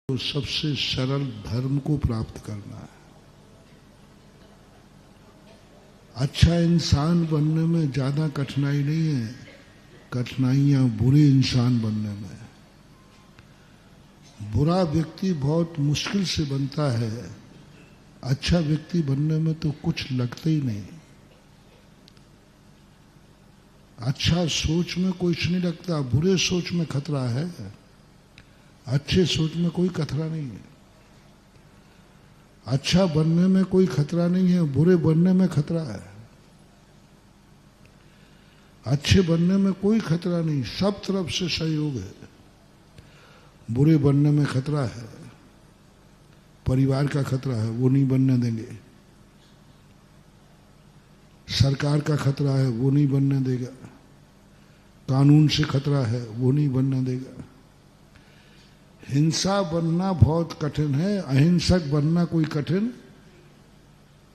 तो सबसे सरल धर्म को प्राप्त करना है। अच्छा इंसान बनने में ज्यादा कठिनाई नहीं है, कठिनाइयां बुरे इंसान बनने में। बुरा व्यक्ति बहुत मुश्किल से बनता है, अच्छा व्यक्ति बनने में तो कुछ लगता ही नहीं। अच्छा सोच में कुछ नहीं लगता, बुरे सोच में खतरा है, अच्छे सोच में कोई खतरा नहीं है। अच्छा बनने में कोई खतरा नहीं है, बुरे बनने में खतरा है। अच्छे बनने में कोई खतरा नहीं, सब तरफ से सहयोग है। बुरे बनने में खतरा है, परिवार का खतरा है, वो नहीं बनने देंगे। सरकार का खतरा है, वो नहीं बनने देगा। कानून से खतरा है, वो नहीं बनने देगा। हिंसा बनना बहुत कठिन है, अहिंसक बनना कोई कठिन।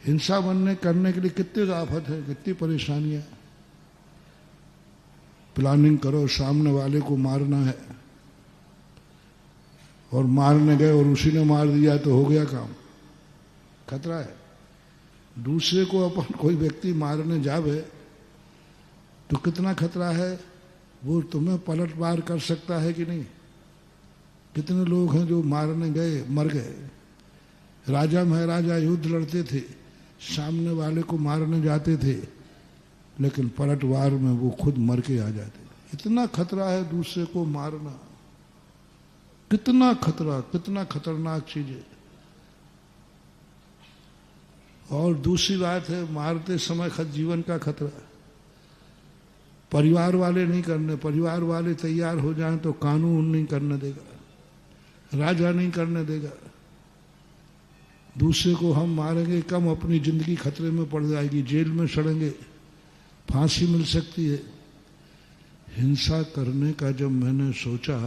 हिंसा बनने करने के लिए कितनी आफत है, कितनी परेशानियां। प्लानिंग करो, सामने वाले को मारना है और मारने गए और उसी ने मार दिया तो हो गया काम, खतरा है। दूसरे को अपन कोई व्यक्ति मारने जावे तो कितना खतरा है, वो तुम्हें पलटवार कर सकता है कि नहीं। कितने लोग हैं जो मारने गए मर गए। राजा महाराजा युद्ध लड़ते थे, सामने वाले को मारने जाते थे, लेकिन पलटवार में वो खुद मर के आ जाते। इतना खतरा है दूसरे को मारना, कितना खतरा, कितना खतरनाक चीज है। और दूसरी बात है, मारते समय जीवन का खतरा। परिवार वाले नहीं करने, परिवार वाले तैयार हो जाएं तो कानून नहीं करने देगा, राजा नहीं करने देगा। दूसरे को हम मारेंगे कम, अपनी जिंदगी खतरे में पड़ जाएगी, जेल में सड़ेंगे, फांसी मिल सकती है। हिंसा करने का जब मैंने सोचा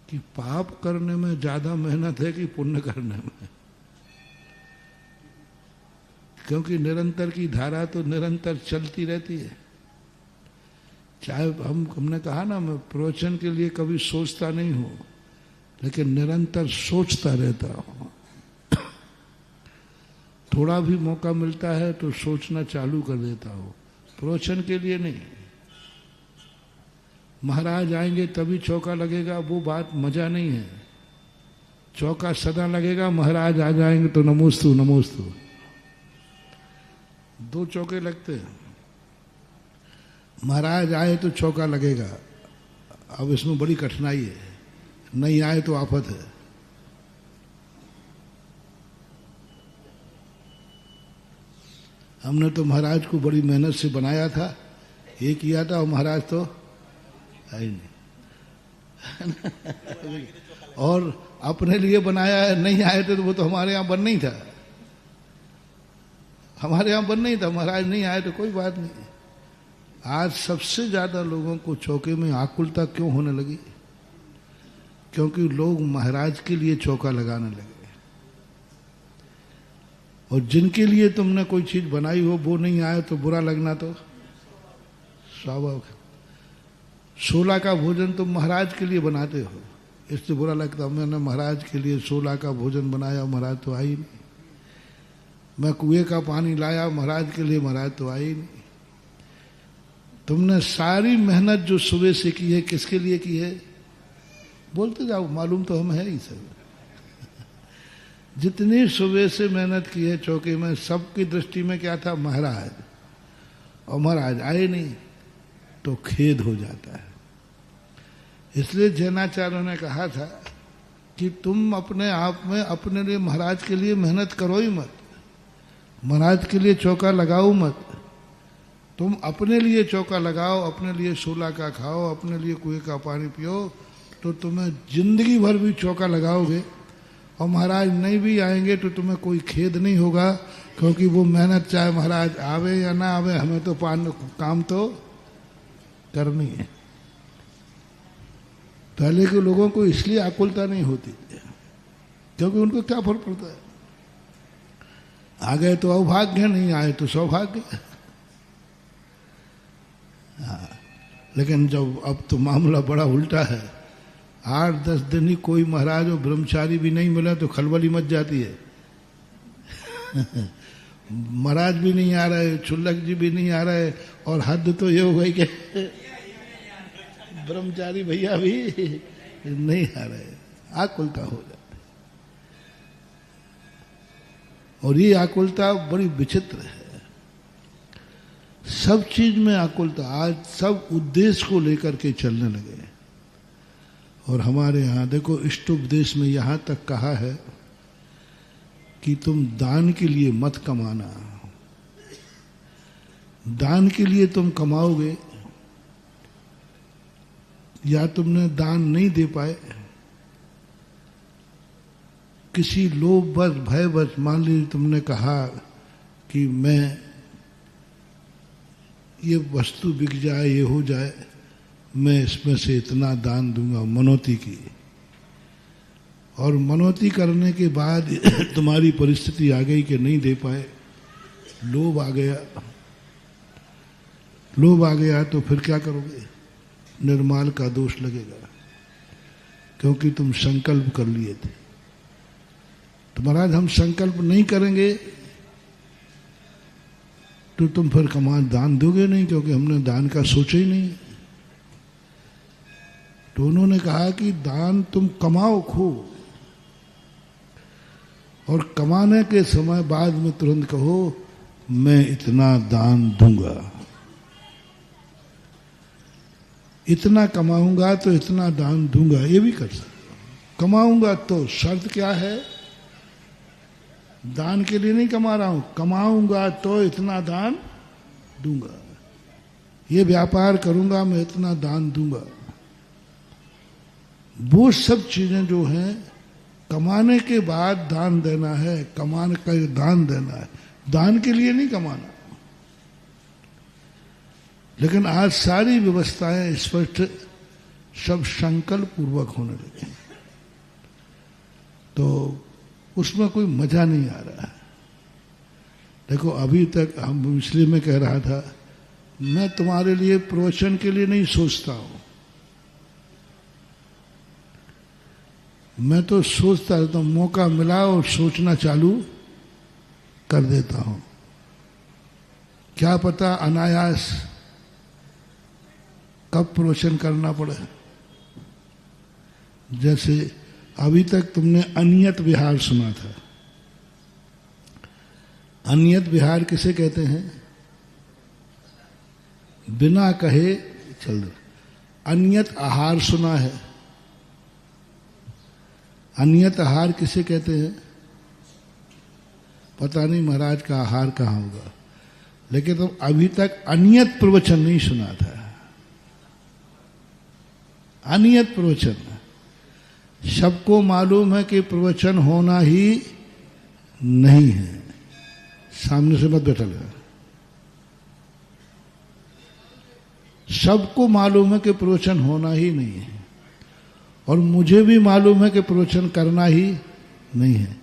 कि पाप करने में ज्यादा मेहनत है कि पुण्य करने में, क्योंकि निरंतर की धारा तो निरंतर चलती रहती है। चाहे हमने कहा ना, मैं प्रवचन के लिए कभी सोचता नहीं हूं, लेकिन निरंतर सोचता रहता हूं। थोड़ा भी मौका मिलता है तो सोचना चालू कर देता हूं, प्रवचन के लिए नहीं। महाराज आएंगे तभी चौका लगेगा, वो बात मजा नहीं है। चौका सदा लगेगा, महाराज आ जाएंगे तो नमोस्तु नमोस्तु। दो चौके लगते हैं, महाराज आए तो चौका लगेगा। अब इसमें बड़ी कठिनाई है, नहीं आए तो आफत है। हमने तो महाराज को बड़ी मेहनत से बनाया था, ये किया था, और महाराज तो आए नहीं। और अपने लिए बनाया है, नहीं आए थे तो वो तो हमारे यहाँ बन नहीं था, हमारे यहाँ बन नहीं था। महाराज नहीं आए तो कोई बात नहीं। आज सबसे ज्यादा लोगों को चौके में आकुलता क्यों होने लगी? क्योंकि लोग महाराज के लिए चौका लगाने लगे। और जिनके लिए तुमने कोई चीज बनाई हो वो नहीं आए तो बुरा लगना तो स्वाभाविक। 16 का भोजन तुम महाराज के लिए बनाते हो, इससे बुरा लगता। मैंने महाराज के लिए 16 का भोजन बनाया, महाराज तो आई नहीं। मैं कुएं का पानी लाया महाराज के लिए, महाराज तो आई नहीं। तुमने सारी मेहनत जो सुबह से की है किसके लिए की है? बोलते जाओ, मालूम तो हम है ही सब। जितनी सुबह से मेहनत की है चौके में, सबकी दृष्टि में क्या था? महाराज। और महाराज आए नहीं तो खेद हो जाता है। इसलिए जैनाचार्यों ने कहा था कि तुम अपने आप में अपने लिए महाराज के लिए मेहनत करो ही मत, महाराज के लिए चौका लगाओ मत। तुम अपने लिए चौका लगाओ, अपने लिए 16 का खाओ, अपने लिए कुएं का पानी पियो, तो तुम्हें जिंदगी भर भी चौका लगाओगे। और महाराज नहीं भी आएंगे तो तुम्हें कोई खेद नहीं होगा, क्योंकि वो मेहनत चाहे महाराज आवे या ना आवे, हमें तो काम तो करनी है। पहले के लोगों को इसलिए आकुलता नहीं होती क्योंकि उनको क्या फर्क पड़ता है, आ गए तो अभाग्य, नहीं आए तो सौभाग्य। हाँ, लेकिन जब अब तो मामला बड़ा उल्टा है, 8-10 दिन ही कोई महाराज और ब्रह्मचारी भी नहीं मिला तो खलबली मच जाती है। महाराज भी नहीं आ रहे, छुल्लक जी भी नहीं आ रहे, और हद तो ये हो गई कि ब्रह्मचारी भैया भी नहीं आ रहे, आकुलता हो जाती। और ये आकुलता बड़ी विचित्र है, सब चीज में आकुलता। आज सब उद्देश्य को लेकर के चलने लगे। और हमारे यहाँ देखो इष्टोपदेश में यहाँ तक कहा है कि तुम दान के लिए मत कमाना। दान के लिए तुम कमाओगे, या तुमने दान नहीं दे पाए, किसी लोभवश भयवश, मान लीजिए तुमने कहा कि मैं ये वस्तु बिक जाए, ये हो जाए, मैं इसमें से इतना दान दूंगा, मनौती की। और मनौती करने के बाद तुम्हारी परिस्थिति आ गई कि नहीं दे पाए, लोभ आ गया। लोभ आ गया तो फिर क्या करोगे? निर्माल का दोष लगेगा, क्योंकि तुम संकल्प कर लिए थे। तो महाराज हम संकल्प नहीं करेंगे तो तुम फिर दान दोगे नहीं, क्योंकि हमने दान का सोचा ही नहीं। तो उन्होंने कहा कि दान तुम कमाओ खूब, और कमाने के समय बाद में तुरंत कहो मैं इतना दान दूंगा, इतना कमाऊंगा तो इतना दान दूंगा। ये भी कर सकते। कमाऊंगा तो शर्त क्या है? दान के लिए नहीं कमा रहा हूं, कमाऊंगा तो इतना दान दूंगा। ये व्यापार करूंगा, मैं इतना दान दूंगा। वो सब चीजें जो हैं, कमाने के बाद दान देना है, कमाने का दान देना है, दान के लिए नहीं कमाना। लेकिन आज सारी व्यवस्थाएं स्पष्ट सब संकल्प पूर्वक होने लगी, तो उसमें कोई मजा नहीं आ रहा है। देखो अभी तक हम, इसलिए मैं कह रहा था, मैं तुम्हारे लिए प्रवचन के लिए नहीं सोचता हूं, मैं तो सोचता रहता हूं, मौका मिला और सोचना चालू कर देता हूं। क्या पता अनायास कब प्रवचन करना पड़े। जैसे अभी तक तुमने अनियत विहार सुना था। अनियत विहार किसे कहते हैं? बिना कहे चल दो। अनियत आहार सुना है? अनियत आहार किसे कहते हैं? पता नहीं महाराज का आहार कहाँ होगा, लेकिन तुम अभी तक अनियत प्रवचन नहीं सुना था। अनियत प्रवचन, सबको मालूम है कि प्रवचन होना ही नहीं है। सामने से मत बैठा लगा। सबको मालूम है कि प्रवचन होना ही नहीं है, और मुझे भी मालूम है कि प्रवचन करना ही नहीं है।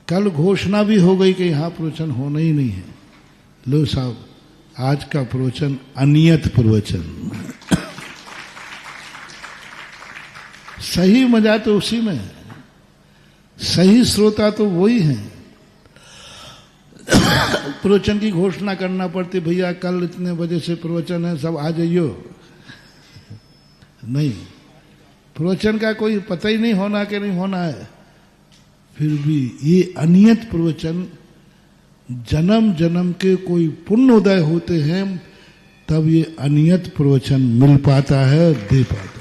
कल घोषणा भी हो गई कि यहां प्रवचन होना ही नहीं है। लो साहब, आज का प्रवचन अनियत प्रवचन। सही मजा तो उसी में है, सही श्रोता तो वही है। प्रवचन की घोषणा करना पड़ती, भैया कल इतने बजे से प्रवचन है, सब आ जाइयो। नहीं, प्रवचन का कोई पता ही नहीं होना कि नहीं होना है। फिर भी ये अनियत प्रवचन, जन्म जन्म के कोई पुण्य उदय होते हैं, तब ये अनियत प्रवचन मिल पाता है, दे पाता है।